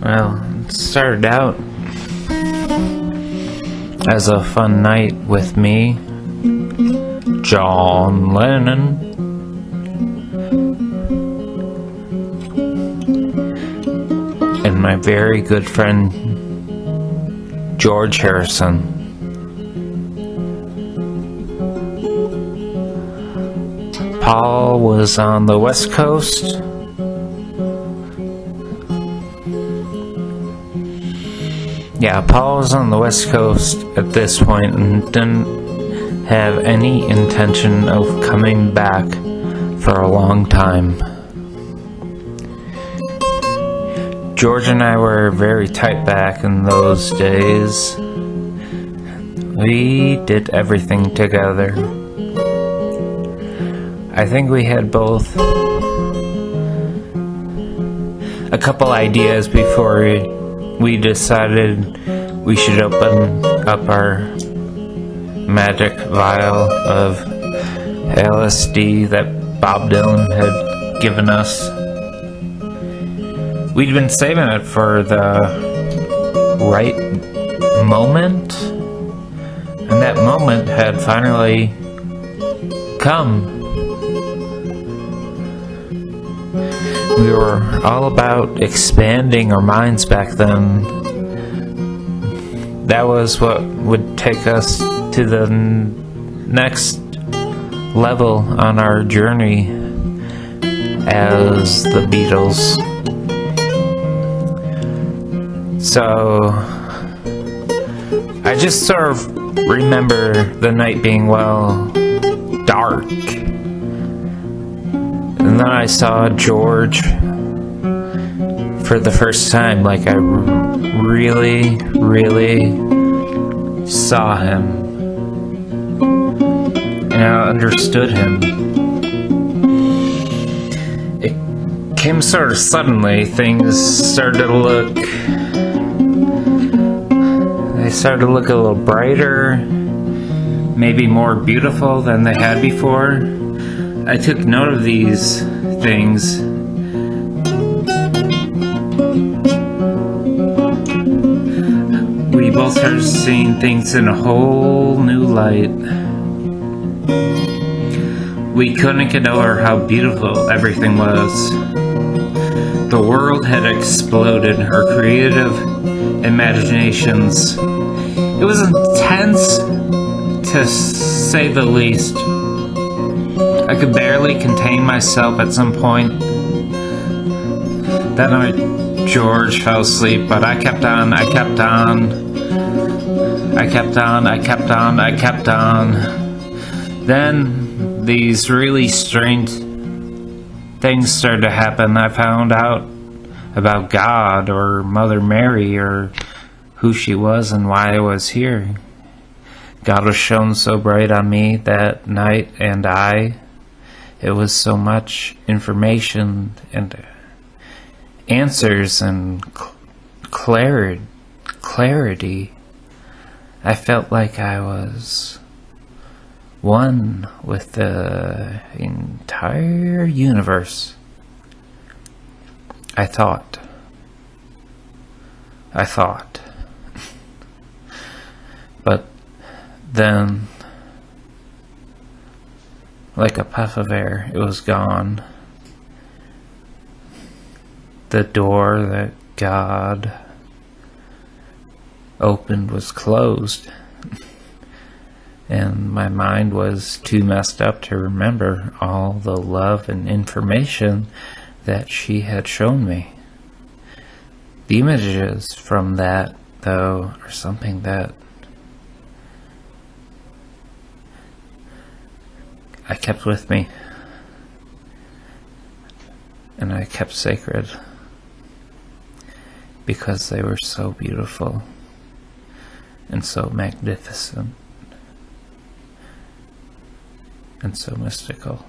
Well, it started out as a fun night with me, John Lennon, and my very good friend George Harrison. Paul was on the West Coast. Yeah, Paul was on the West Coast at this point and didn't have any intention of coming back for a long time. George and I were very tight back in those days. We did everything together. I think we had both a couple ideas before we decided we should open up our magic vial of LSD that Bob Dylan had given us. We'd been saving it for the right moment, and that moment had finally come. We were all about expanding our minds back then. That was what would take us to the next level on our journey as the Beatles. So I just sort of remember the night being, well, dark. And then I saw George for the first time. Like, I really saw him. And I understood him. It came sort of suddenly. Things started to look... They started to look a little brighter. Maybe more beautiful than they had before. I took note of these things. We both started seeing things in a whole new light. We couldn't get over how beautiful everything was. The world had exploded, our creative imaginations. It was intense, to say the least. I could barely contain myself at some point. That night, George fell asleep, but I kept on. Then, these really strange things started to happen. I found out about God, or Mother Mary, or who she was and why I was here. God was shone so bright on me that night, and it was so much information and answers and clarity. I felt like I was one with the entire universe. I thought. But then, like a puff of air, it was gone. The door that God opened was closed. And my mind was too messed up to remember all the love and information that she had shown me. The images from that, though, are something that I kept with me, and I kept sacred, because they were so beautiful and so magnificent and so mystical.